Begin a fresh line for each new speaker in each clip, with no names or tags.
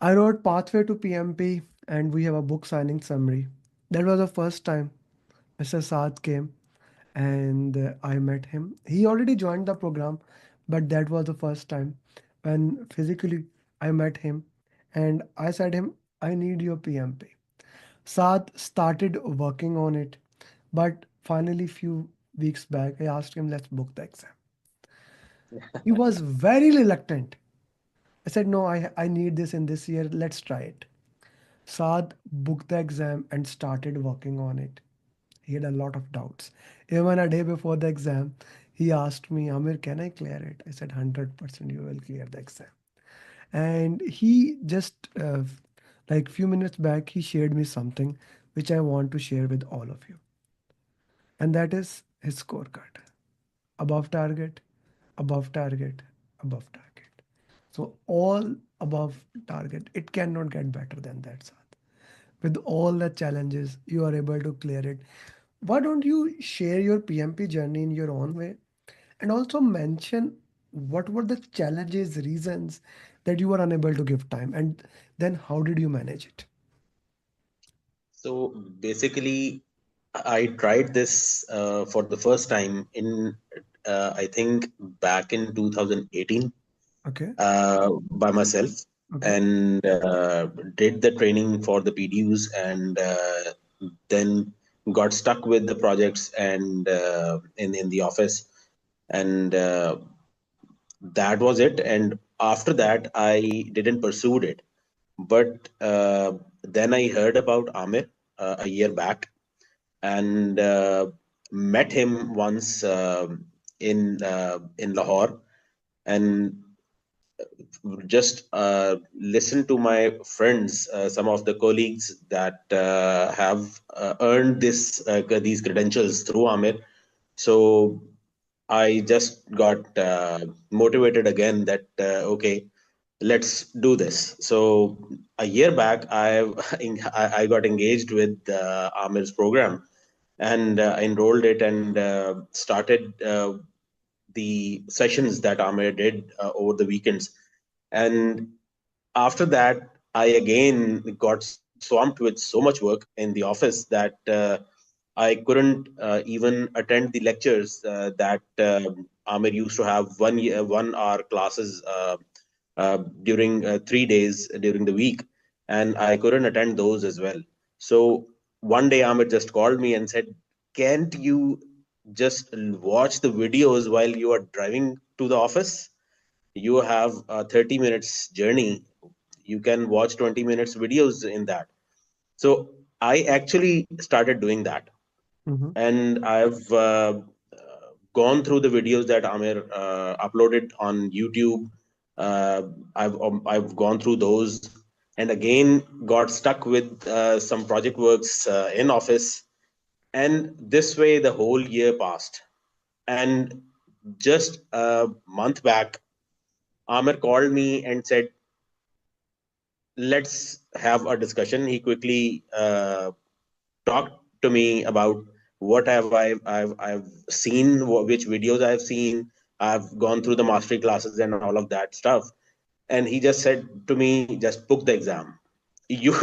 I wrote Pathway to PMP and we have a book signing summary. That was the first time Mr. Saad came and I met him. He already joined the program, but that was the first time when physically I met him and I said him, I need your PMP. Saad started working on it, but finally few weeks back I asked him, let's book the exam. He was very reluctant. I said, no, I need this in this year. Let's try it. Saad booked the exam and started working on it. He had a lot of doubts. Even a day before the exam, he asked me, Amir, can I clear it? I said, 100% you will clear the exam. And he just, like few minutes back, he shared me something which I want to share with all of you. And that is his scorecard. Above target, above target, above target. So all above target. It cannot get better than that, Saad. With all the challenges, you are able to clear it. Why don't you share your PMP journey in your own way and also mention what were the challenges, reasons that you were unable to give time, and then how did you manage it?
So basically, I tried this for the first time in, I think, back in 2018
Okay,
by myself,
okay.
and did the training for the PDUs, and then got stuck with the projects and in the office, and that was it. And after that, I didn't pursue it. But then I heard about Amir a year back, and met him once in Lahore, and just listen to my friends, some of the colleagues that have earned these credentials through Amir. So I just got motivated again that okay, let's do this. So a year back, I got engaged with Amir's program, and enrolled it, and started the sessions that Amir did over the weekends. And after that, I again got swamped with so much work in the office that I couldn't even attend the lectures that Amir used to have 1 hour classes during 3 days during the week, and I couldn't attend those as well. So one day Amir just called me and said, "Can't you just watch the videos while you are driving to the office? You have a 30 minutes journey. You can watch 20 minutes videos in that." So I actually started doing that,
Mm-hmm.
and I've gone through the videos that Amir uploaded on YouTube. Uh, I've gone through those, and again got stuck with some project works in office, and this way the whole year passed. And just a month back, Amir called me and said, let's have a discussion. He quickly talked to me about what I've seen, which videos I've seen. I've gone through the mastery classes and all of that stuff. And he just said to me, just book the exam. You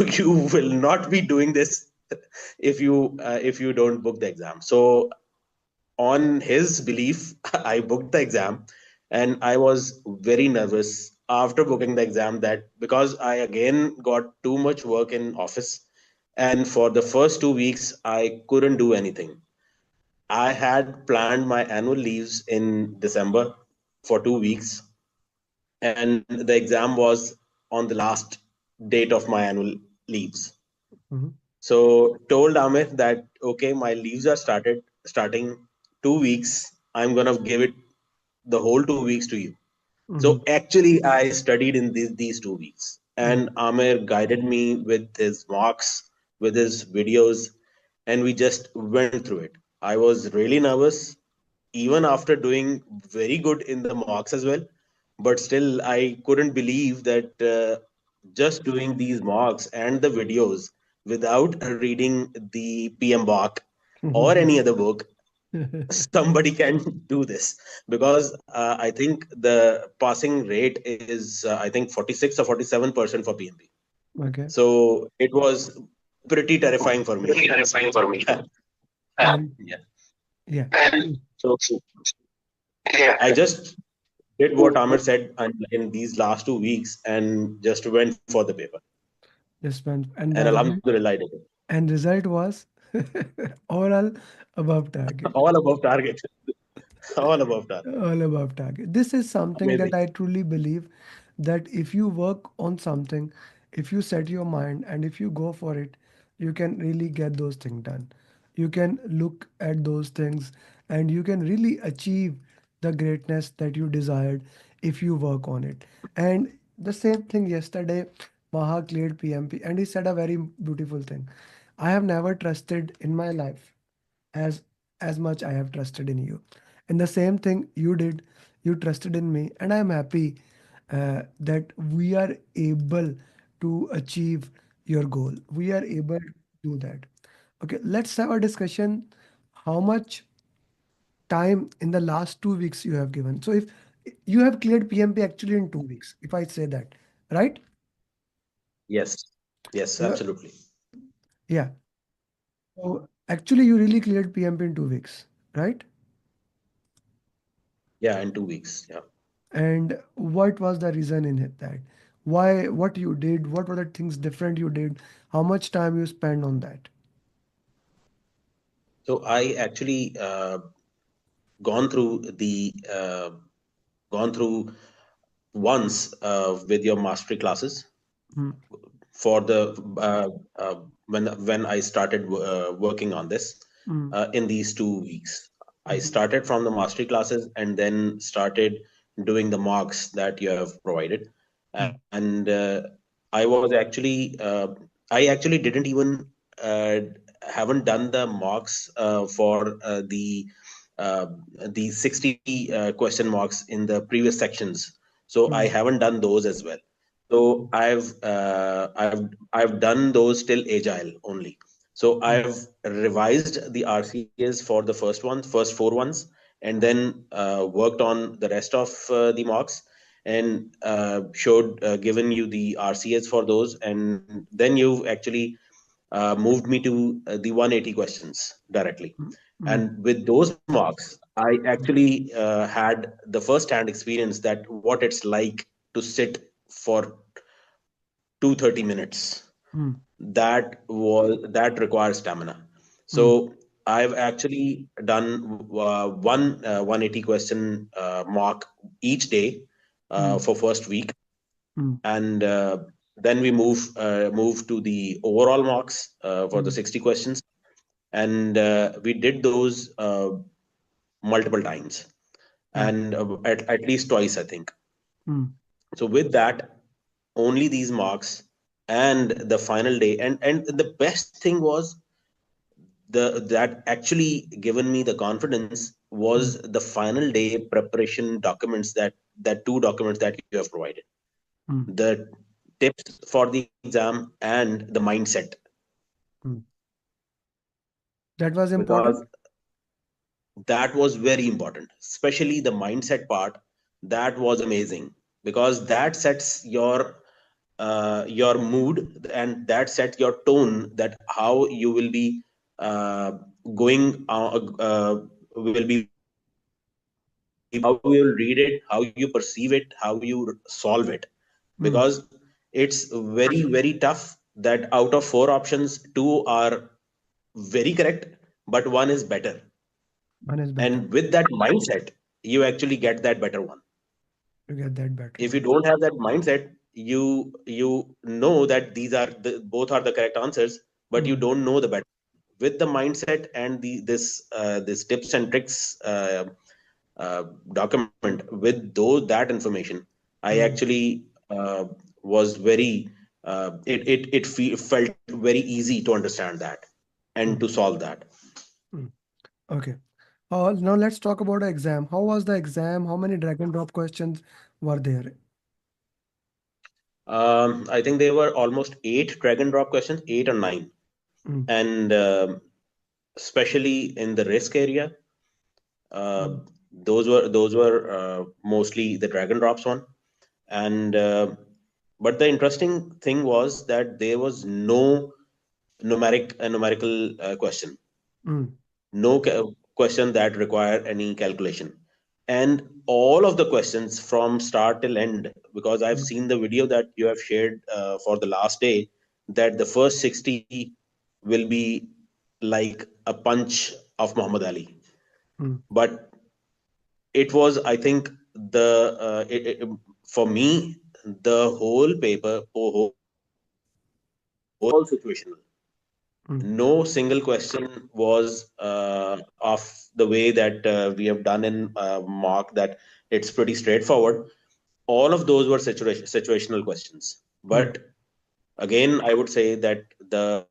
will not be doing this if you don't book the exam. So on his belief, I booked the exam, and I was very nervous after booking the exam, that because I again got too much work in office, and for the first 2 weeks I couldn't do anything. I had planned my annual leaves in December for 2 weeks, and the exam was on the last date of my annual leaves.
Mm-hmm.
So told Amit that okay, my leaves are starting 2 weeks. I'm gonna give it the whole 2 weeks to you.
Mm-hmm.
So actually, I studied in these 2 weeks, and Amir guided me with his mocks, with his videos, and we just went through it. I was really nervous, even after doing very good in the mocks as well, but still I couldn't believe that just doing these mocks and the videos without reading the PM book or
Mm-hmm.
any other book, somebody can do this, because I think the passing rate is I think 46 or 47% for PMP.
Okay.
So it was pretty terrifying for me.
Very terrifying for me.
And
Yeah.
yeah.
And
So
yeah,
I just did what Amir said in these last 2 weeks and just went for the paper.
Just went,
And
and
Alhamdulillah, I did it.
and result was overall above target.
All above target. All above target.
All above target. This is something that
Amazing.
I truly believe, that if you work on something, if you set your mind and if you go for it, you can really get those things done. You can look at those things and you can really achieve the greatness that you desired if you work on it. And the same thing yesterday, Maha cleared PMP and he said a very beautiful thing. I have never trusted in my life as as much I have trusted in you. And the same thing you did, you trusted in me, and I am happy that we are able to achieve your goal. We are able to do that. Okay, let's have a discussion. How much time in the last 2 weeks you have given? So if you have cleared PMP actually in 2 weeks, if I say that, right?
Yes. Yes,
You are,
absolutely.
yeah. So actually, you really cleared PMP in 2 weeks, right?
Yeah, in 2 weeks. Yeah.
And what was the reason in it that why, what you did, what were the things different you did, how much time you spent on that?
So I actually gone through the gone through once with your mastery classes
Mm,
for the when I started working on this
mm,
in these 2 weeks. I
mhm,
started from the mastery classes and then started doing the marks that you have provided,
mm,
and I was actually I actually didn't even uh, haven't done the marks for uh, the 60 question marks in the previous sections. So I
mm,
haven't done those as well. So I've done those till agile only. So
mm,
I've revised the RCAs for the first 4 ones, and then worked on the rest of the marks, and showed given you the RCAs for those, and then you've actually moved me to the 180 questions directly.
mm, mm,
And with those marks, I actually had the first hand experience that what it's like to sit for 230 minutes.
mm,
That requires stamina.
mm,
So I've actually done one 180 question mark each day
mm,
for first week,
mm,
and then we move to the overall marks for the
mm.
60 questions, and we did those multiple times,
Yeah.
and at least twice, I think.
Mm,
So with that, only these marks and the final day, and the best thing was the that actually given me the confidence
mm,
was the final day preparation documents, that two documents that you have provided,
mm,
the tips for the exam and the mindset,
mm. That was
because
important.
that was very important, especially the mindset part. That was amazing, because that sets your mood, and that sets your tone, that how you will be uh, going will be working on that exam, how you will read it, how you perceive it, how you solve it.
Mm,
Because it's very tough that out of four options, two are very correct, but one is better.
one is better.
And with that mindset, you actually get that better one.
You get that better
If you
one.
don't have that mindset, you know that these are both are the correct answers, but you
Mm,
don't know the better. With the mindset and this tips and tricks document, with that information, I
mm,
actually was very felt very easy to understand that and to
mm,
solve that.
mm. Okay. Now let's talk about the exam. How was the exam? How many drag and drop questions were there?
I think there were almost eight drag and drop questions, 8 or 9,
Mm,
and especially in the risk area. Uh,
mm,
those were mostly the drag and drops one, and but the interesting thing was that there was no numerical question,
mm,
no question that require any calculation, and all of the questions from start till end, because I've
mm,
seen the video that you have shared for the last day, that the first 60 will be like a punch of Muhammad Ali.
mm,
But it was, I think, for me, the whole paper, whole paper was all situational.
mm,
No single question was of the way that we have done in mock, that it's pretty straightforward. All of those were situational questions.
mm,
But again, I would say that the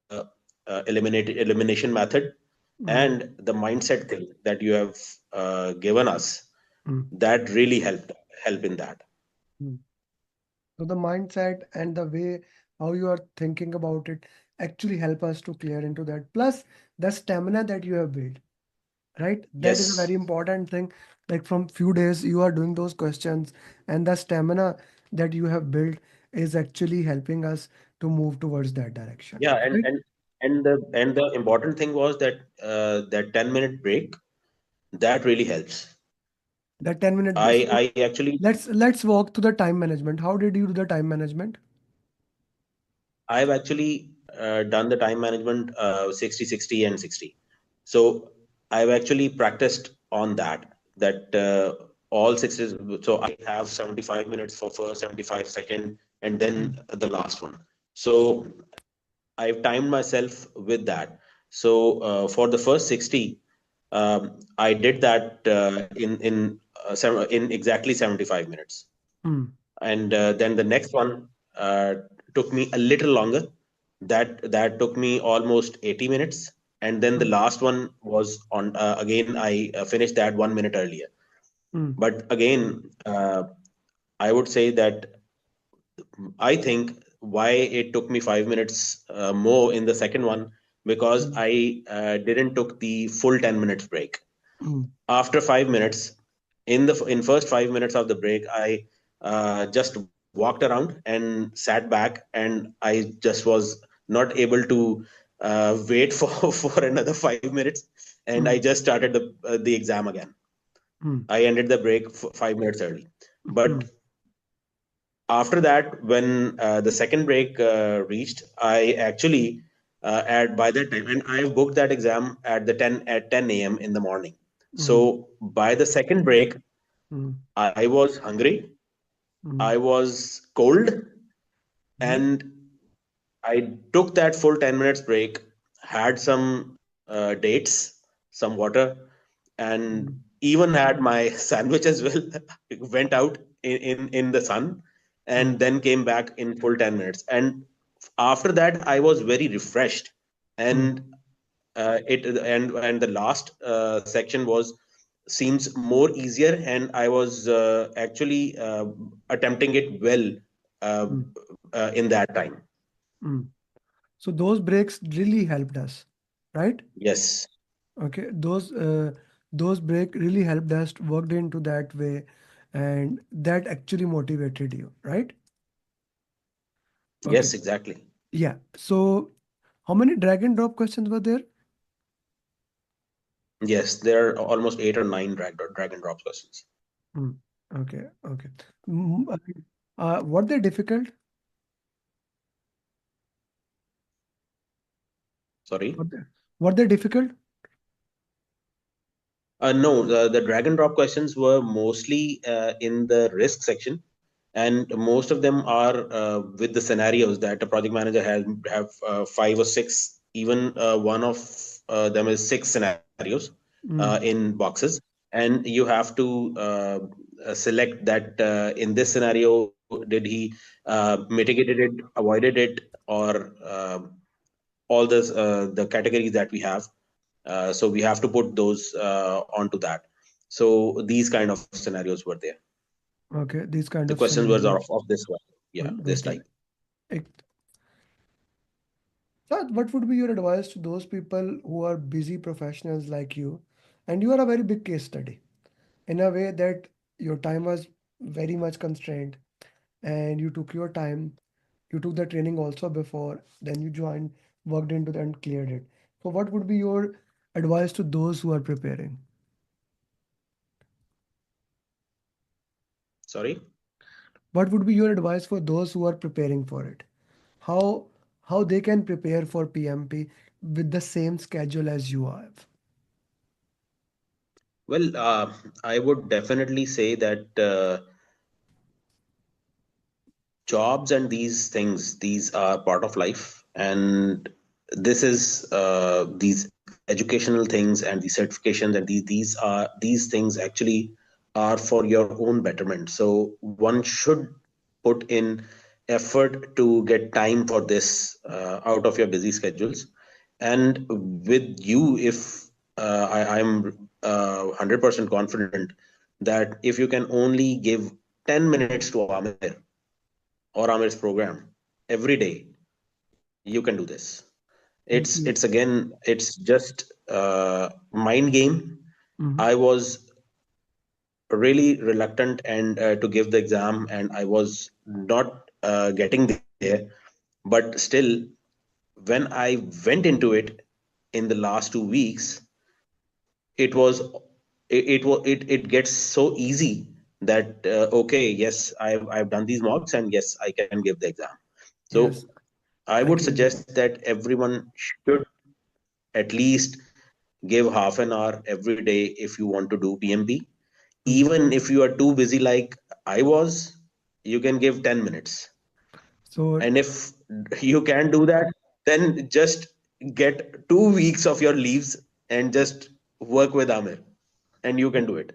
elimination method
mm,
and the mindset thing that you have given us,
mm,
that really help in that.
mm. So the mindset and the way how you are thinking about it actually help us to clear into that. Plus the stamina that you have built, right? That is a very
Yes.
important thing. Like from few days you are doing those questions, and the stamina that you have built is actually helping us to move towards that direction,
Yeah,
right?
and the important thing was that that 10-minute break, that really helps.
The 10-minute
I
break. So
I actually
let's walk to the time management. How did you do the time management?
I've actually done the time management 60, 60, and 60. So I've actually practiced on that all 60. So I have 75 minutes for first, 75 second, and
Mm,
then the last one. So I've timed myself with that. So for the first 60, I did that in exactly 75 minutes.
mm,
And then the next one took me a little longer. That took me almost 80 minutes. And then the
mm,
last one was on again. I finished that 1 minute earlier.
mm,
But again, I would say that I think why it took me 5 minutes more in the second one, because
mm,
I didn't took the full 10 minutes break.
mm,
After 5 minutes, in first 5 minutes of the break, I just walked around and sat back, and I just was not able to wait for for another 5 minutes, and I
mm,
just started the exam again.
mm,
I ended the break 5 minutes early. But
mm,
after that, when the second break reached, I actually at by that time, and I booked that exam at the 10 a.m. in the morning.
mm,
So by the second break,
mm,
I was hungry, I
mm,
was cold,
mm,
and I took that full 10 minutes break, had some dates, some water, and
mm,
even had my sandwich as well. Went out in the sun, and
mm,
then came back in full 10 minutes. And after that, I was very refreshed.
mm,
And and the last section was seems more easier, and I was actually attempting it well uh,
mm,
in that time.
mm. So those breaks really helped us, right?
Yes.
Okay, those break really helped us worked into that way, and that actually motivated you, right? Okay,
Yes, exactly.
yeah. So how many drag and drop questions were there?
Yes, there are almost 8 or 9 drag and drop questions.
Mm, okay, okay. Were they difficult?
Sorry.
Were they, were they difficult?
No, the drag and drop questions were mostly in the risk section, and most of them are with the scenarios that a project manager has have 5 or 6. Even one of them is 6 scenarios
Mm,
in boxes, and you have to select that in this scenario, did he mitigated it, avoided it, or all the categories that we have. So we have to put those onto that. So these kind of scenarios were there.
okay, these kind
The
of
questions were
scenarios
of this one. Yeah,
were
this
there.
type.
Ex- Sir, what would be your advice to those people who are busy professionals like you And you are a very big case study in a way that your time was very much constrained, and you took your time. You took the training also before, then you joined, worked into it, and cleared it. So, what would be your advice to those who are preparing?
Sorry.
What would be your advice for those who are preparing for it? How how they can prepare for PMP with the same schedule as you have?
Well, I would definitely say that jobs and these things, these are part of life, and this is these educational things and these certifications and these things actually are for your own betterment. So one should put in effort to get time for this out of your busy schedules. And with you, if I'm 100% confident that if you can only give 10 minutes to Amir or Amir's program every day, you can do this.
Thank
It's
you.
it's again, it's just mind game.
Mhm.
I was really reluctant and to give the exam, and I was not getting there. But still, when I went into it in the last 2 weeks, it was it gets so easy that okay, yes, I've done these mocks, and yes, I can give the exam. So
Yes,
I
I
would
can imagine.
suggest that everyone should at least give half an hour every day if you want to do PMP.
Mhm.
Even if you are too busy like I was, you can give 10 minutes.
So
And if you can't do that, then just get 2 weeks of your leaves and just work with Amir, and you can do it.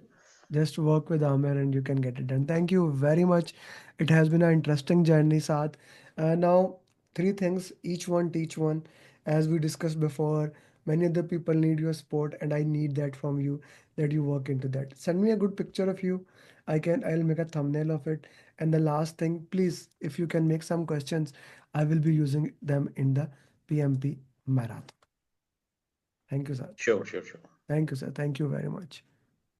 just work with Amir and you can get it done. Thank you very much. It has been an interesting journey, Saad. Now, three things, each one teach one. As we discussed before, many other people need your support, and I need that from you, that you work into that. Send me a good picture of you. I'll make a thumbnail of it. And the last thing, please, if you can make some questions, I will be using them in the PMP marathon. Thank you, sir.
Sure, sure, sure.
Thank you, sir. Thank you very much.